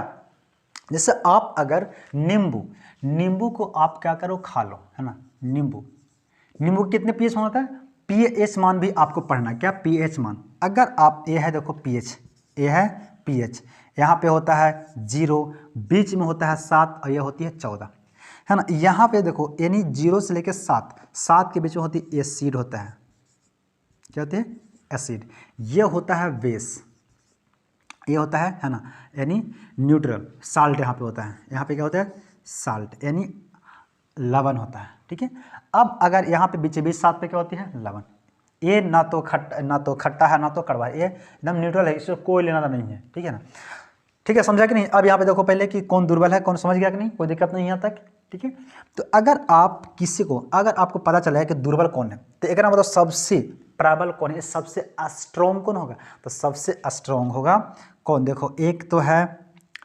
जैसे आप अगर नींबू को आप क्या करो, खा लो, है ना, नींबू कितने पीएच मान होता है, पीएच मान भी आपको पढ़ना, क्या पीएच मान। अगर आप, ये है देखो पीएच, ये है पीएच, यहाँ पे होता है 0, बीच में होता है 7 और ये होती है 14, है ना। यहाँ पे देखो यानी 0 से लेकर 7 के बीच में होती है एसिड होता है, क्या होती है, एसिड। ये होता है बेस, ये होता है ना, यानी न्यूट्रल। साल्ट यहाँ पे होता है, यहाँ पे क्या होता है, साल्ट, यानी लवण होता है, ठीक है। अब अगर यहाँ पे बीच 7 पे क्या होती है, लवण। ये ना तो खट्टा है ना तो कड़वा है, ये एकदम न्यूट्रल है, इससे कोई लेना नहीं है, ठीक है ना। ठीक है, समझा कि नहीं। अब यहाँ पे देखो पहले कि कौन दुर्बल है, कौन, समझ गया कि नहीं, कोई दिक्कत नहीं यहाँ तक, ठीक है। तो अगर आपको पता चला है कि दुर्बल कौन है, तो एक ना मतलब सबसे प्रबल कौन है, सबसे स्ट्रॉन्ग कौन होगा, तो सबसे स्ट्रॉन्ग होगा कौन, देखो एक तो है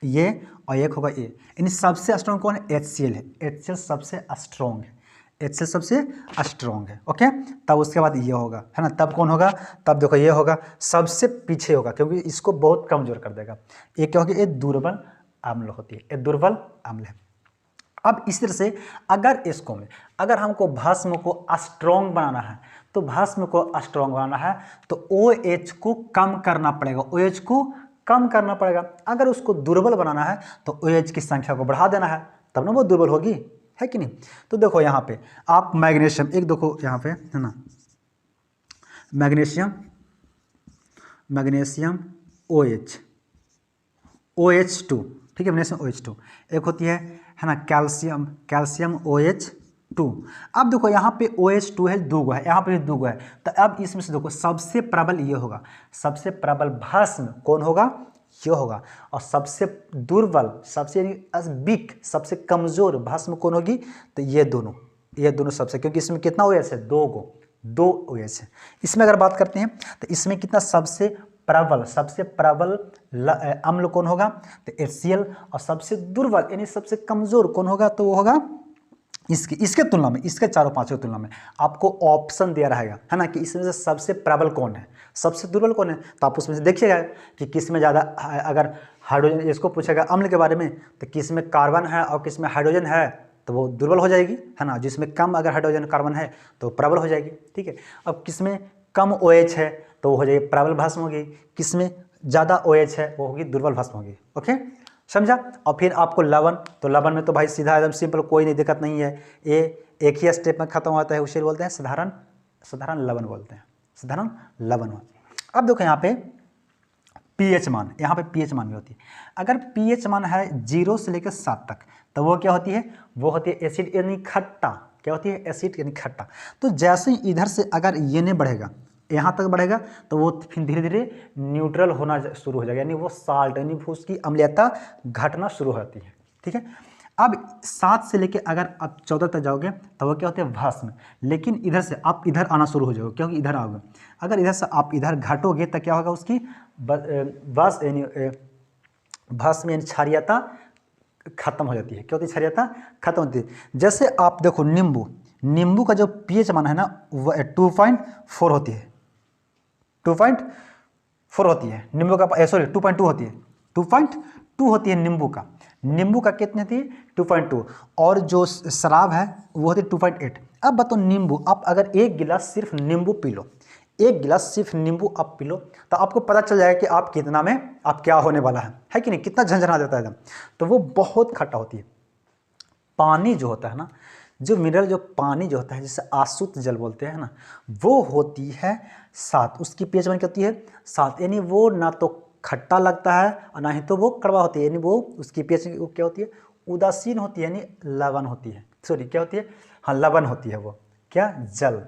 ये और एक होगा ये, यानी सबसे स्ट्रॉन्ग कौन है, HCl है, HCl सबसे स्ट्रॉन्ग है, HCl सबसे स्ट्रॉन्ग है, ओके। तब उसके बाद ये होगा, है ना, तब कौन होगा, तब देखो ये होगा, सबसे पीछे होगा, क्योंकि इसको बहुत कमजोर कर देगा। ये क्या होगी, ये दुर्बल अम्ल होती है, ये दुर्बल अम्ल है। अब इस तरह से अगर हमको भस्म को स्ट्रॉन्ग बनाना है, तो भस्म को स्ट्रॉन्ग बनाना है तो OH को कम करना पड़ेगा, OH को कम करना पड़ेगा। अगर उसको दुर्बल बनाना है तो OH की संख्या को बढ़ा देना है, तब ना वो दुर्बल होगी, है कि नहीं। तो देखो यहाँ पे आप मैग्नीशियम, एक देखो यहाँ पे, है ना, मैग्नीशियम OH2, ठीक है, मैग्नीशियम OH2। एक होती है ना कैल्शियम OH 2। अब देखो यहाँ पे OH2 है, 2 गो है, यहाँ पे भी 2 गो है। तो अब इसमें से देखो सबसे प्रबल ये होगा, सबसे प्रबल भस्म कौन होगा, ये होगा। और सबसे दुर्बल, सबसे वीक, सबसे कमजोर भस्म कौन होगी, तो ये दोनों सबसे, क्योंकि इसमें कितना OH है, 2 OH है। इसमें अगर बात करते हैं तो इसमें कितना सबसे प्रबल अम्ल कौन होगा, तो HCl। और सबसे दुर्बल यानी सबसे कमजोर कौन होगा, तो वो होगा इसके तुलना में, इसके चारों पांचों की तुलना में आपको ऑप्शन दिया रहेगा, है ना, कि इसमें से सबसे प्रबल कौन है, सबसे दुर्बल कौन है। तो आप उसमें से देखिएगा कि किस में ज़्यादा, अगर हाइड्रोजन, इसको पूछेगा अम्ल के बारे में, तो किस में कार्बन है और किस में हाइड्रोजन है, तो वो दुर्बल हो जाएगी, है ना। जिसमें कम अगर हाइड्रोजन कार्बन है तो प्रबल हो जाएगी, ठीक है। अब किस में कम OH है तो वो हो जाएगी प्रबल भस्म होगी, किस में ज़्यादा OH है वो होगी दुर्बल भस्म होगी। ओके, समझा। और फिर आपको लवण, तो लवण में तो भाई सीधा एकदम सिंपल, कोई नहीं दिक्कत नहीं है, ये एक ही स्टेप में खत्म होता है, उसे बोलते हैं साधारण लवण बोलते हैं, साधारण लवण। अब देखो यहाँ पे pH मान, यहाँ पे pH मान भी होती है। अगर pH मान है 0 से लेकर 7 तक, तो वो क्या होती है, वो होती है एसिड यानी खट्टा। क्या होती है, एसिड यानी खट्टा। तो जैसे ही इधर से अगर ये नहीं बढ़ेगा, यहाँ तक बढ़ेगा, तो वो फिर धीरे धीरे न्यूट्रल होना शुरू हो जाएगा, यानी वो साल्ट यानी उसकी अम्लीयता घटना शुरू होती है, ठीक है। अब 7 से लेके अगर आप 14 तक जाओगे तो वो क्या होते हैं, भस्म। लेकिन इधर से आप इधर आना शुरू हो जाओगे, क्योंकि इधर आओगे, अगर इधर से आप इधर घटोगे तो क्या होगा, उसकी बस यानी भस्म यानी क्षारीयता खत्म हो जाती है। क्या होती है, क्षारीयता खत्म होती है। जैसे आप देखो नींबू का जो pH मान है ना, वो 2.4 होती है, 2.4 होती है नींबू का, सॉरी 2.2 होती है, 2.2 होती है नींबू का कितनी होती है, 2.2। और जो शराब है वो होती है 2.8। अब बताओ नींबू, आप अगर एक गिलास सिर्फ नींबू पी लो, एक गिलास सिर्फ नींबू आप पी लो, तो आपको पता चल जाएगा कि आप कितना में आप क्या होने वाला है कि नहीं, कितना झंझना देता है एकदम। तो वो बहुत खट्टा होती है। पानी जो होता है ना, जो मिनरल जो पानी जो होता है, जिसे आशुद्ध जल बोलते हैं ना, वो होती है 7, उसकी pH मान क्या होती है 7, यानी वो ना तो खट्टा लगता है और ना ही तो वो कड़वा होती है, यानी वो उसकी pH क्या होती है, उदासीन होती है, यानी लवण होती है, सॉरी क्या होती है, हाँ लवण होती है। वो क्या, जल।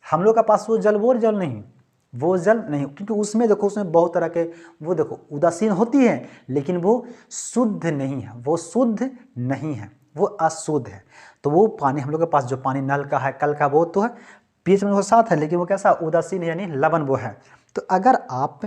हम लोग का पास वो जल नहीं, क्योंकि उसमें देखो, उसमें बहुत तरह के, वो देखो उदासीन होती है लेकिन वो शुद्ध नहीं है, वो अशुद्ध है। तो वो पानी हम लोग के पास जो पानी नल का है, कल का, वो तो है pH में वो 7 है, लेकिन वो कैसा, उदासीन है, यानी लवण वो है। तो अगर आप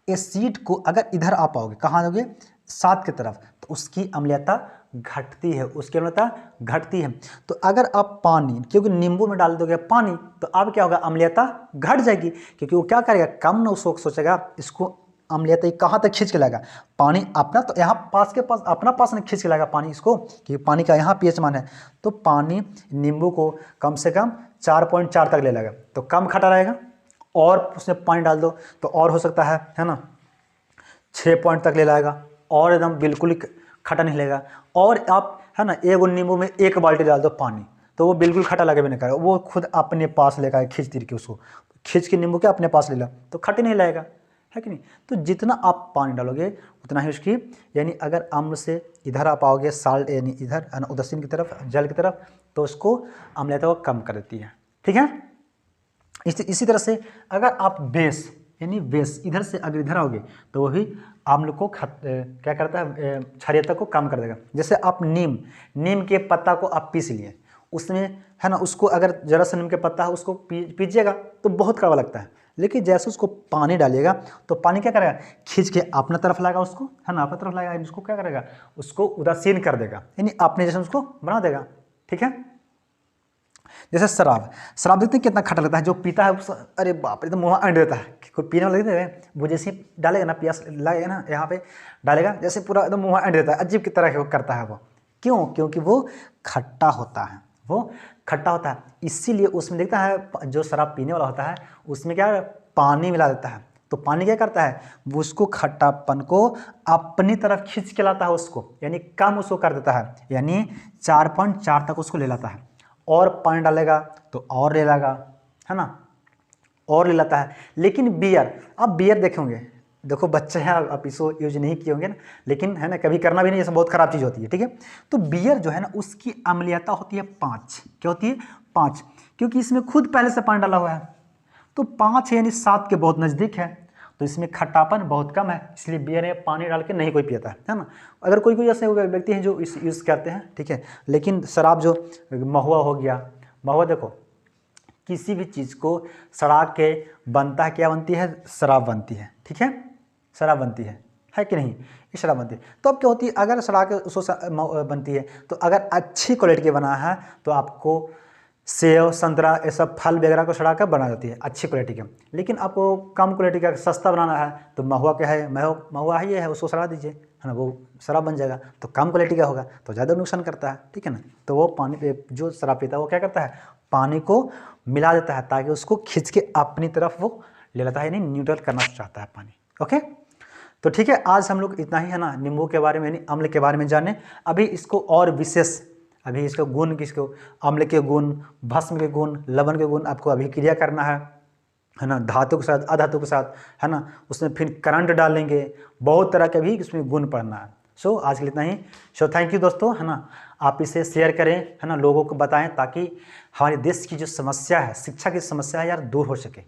एसिड को अगर इधर आ पाओगे, कहाँ आओगे, 7 की तरफ, तो उसकी अम्लीयता घटती है, तो अगर आप पानी, क्योंकि नींबू में डाल दोगे पानी, तो अब क्या होगा, अम्लीयता घट जाएगी, क्योंकि वो क्या करेगा, कम ना उसको सोचेगा, इसको अम्लीयता कहाँ तक खींच के लाएगा, पानी अपना, तो यहाँ पास अपना पास नहीं खींच के लाएगा पानी इसको, क्योंकि पानी का यहाँ pH मान है। तो पानी नींबू को कम से कम 4.4 तक ले लेगा, तो कम खटा रहेगा। और उसमें पानी डाल दो तो और हो सकता है ना, 6 पॉइंट तक ले लाएगा, और एकदम बिल्कुल ही खटा नहीं लेगा। और आप, है ना, एक नींबू में 1 बाल्टी डाल दो पानी, तो वो बिल्कुल खटा लगे भी नहीं करेगा, वो खुद अपने पास लेकर खींच तीर के, उसको खींच के नींबू के अपने पास ले ला, तो खट नहीं लाएगा, है कि नहीं। तो जितना आप पानी डालोगे उतना ही उसकी, यानी अगर अम्ल से इधर आप आओगे, साल्ट यानी इधर उदासीन की तरफ, जल की तरफ, तो उसको अम्लता को कम कर देती है, ठीक है। इसी तरह से अगर आप बेस इधर से अगर इधर आओगे, तो वो भी अम्ल को क्या करता है, क्षारीयता को कम कर देगा। जैसे आप नीम के पत्ता को आप पीस लिए, उसमें, है ना, उसको अगर जरा सा नीम के पत्ता है उसको पीजिएगा तो बहुत कड़वा लगता है, लेकिन जैसे उसको पानी डालिएगा तो पानी क्या करेगा, खींच के अपना तरफ लाएगा उसको, है ना, अपना तरफ लाएगा, उसको क्या करेगा, उसको उदासीन कर देगा, यानी अपने जैसे उसको बना देगा, ठीक है। जैसे शराब देखते हैं कितना खट्टा लगता है, जो पीता है उस, अरे बाप रे, तो मुँह अंड देता है, कोई पीने वाला देखते हैं, वो जैसे डालेगा ना, प्यास लगेगा ना, यहाँ पे डालेगा, जैसे पूरा एकदम मुँह अंड देता है, अजीब की तरह करता है वो। क्यों, क्योंकि वो खट्टा होता है, इसीलिए उसमें देखता है, जो शराब पीने वाला होता है उसमें क्या पानी मिला देता है, तो पानी क्या करता है, वो उसको खट्टापन को अपनी तरफ खींच के लाता है उसको, यानी कम उसको कर देता है, यानी 4.4 तक उसको ले लाता है। और पानी डालेगा तो और ले लेगा, है ना, और ले लेता है। लेकिन बियर, आप बियर देखेंगे, देखो बच्चे हैं, आप इसको यूज नहीं किए होंगे ना, लेकिन है ना, कभी करना भी नहीं, ये सब बहुत खराब चीज़ होती है, ठीक है। तो बियर जो है ना, उसकी अम्लीयता होती है 5। क्या होती है? 5, क्योंकि इसमें खुद पहले से पानी डाला हुआ है। तो 5 यानी 7 के बहुत नज़दीक है, तो इसमें खट्टापन बहुत कम है, इसलिए बियर में पानी डाल के नहीं कोई पीता है ना। अगर कोई कोई ऐसे व्यक्ति हैं जो इस यूज़ करते हैं, ठीक है। लेकिन शराब जो महुआ हो गया, महुआ देखो किसी भी चीज़ को सड़ा के बनता है, क्या बनती है? शराब बनती है, ठीक है। शराब बनती है कि नहीं? ये शराब बनती है। तो अब क्या होती है, अगर सड़ा के उसको बनती है, तो अगर अच्छी क्वालिटी के बना है तो आपको सेब संतरा ये सब फल वगैरह को सड़ा कर बना जाती है अच्छी क्वालिटी का। लेकिन आपको कम क्वालिटी का सस्ता बनाना है तो महुआ क्या है, महुआ ही है, उसको सड़ा दीजिए, है ना, वो शराब बन जाएगा। तो कम क्वालिटी का होगा तो ज़्यादा नुकसान करता है, ठीक है ना। तो वो पानी, जो शराब पीता है वो क्या करता है, पानी को मिला देता है ताकि उसको खींच के अपनी तरफ वो ले लेता है, यानी न्यूट्रल करना चाहता है पानी। ओके, तो ठीक है, आज हम लोग इतना ही, है ना, नींबू के बारे में यानी अम्ल के बारे में जाने। अभी इसको और विशेष, अभी इसके गुण, किसको, अम्ल के गुण, भस्म के गुण, लवण के गुण आपको अभिक्रिया करना है ना, धातु के साथ अधातु के साथ, है ना, उसमें फिर करंट डालेंगे, बहुत तरह के भी इसमें गुण पढ़ना है। सो आज के लिए इतना ही। सो थैंक यू दोस्तों, है ना, आप इसे शेयर करें, है ना, लोगों को बताएं ताकि हमारे देश की जो समस्या है, शिक्षा की समस्या है यार, दूर हो सके।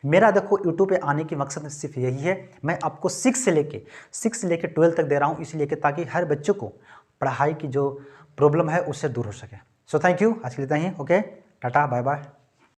मेरा देखो यूट्यूब पे आने की मकसद सिर्फ यही है, मैं आपको 6 से लेके 12 तक दे रहा हूँ, इसलिए कि ताकि हर बच्चों को पढ़ाई की जो प्रॉब्लम है उससे दूर हो सके। सो थैंक यू, आज के लिए इतना ही। Okay, tata, bye bye.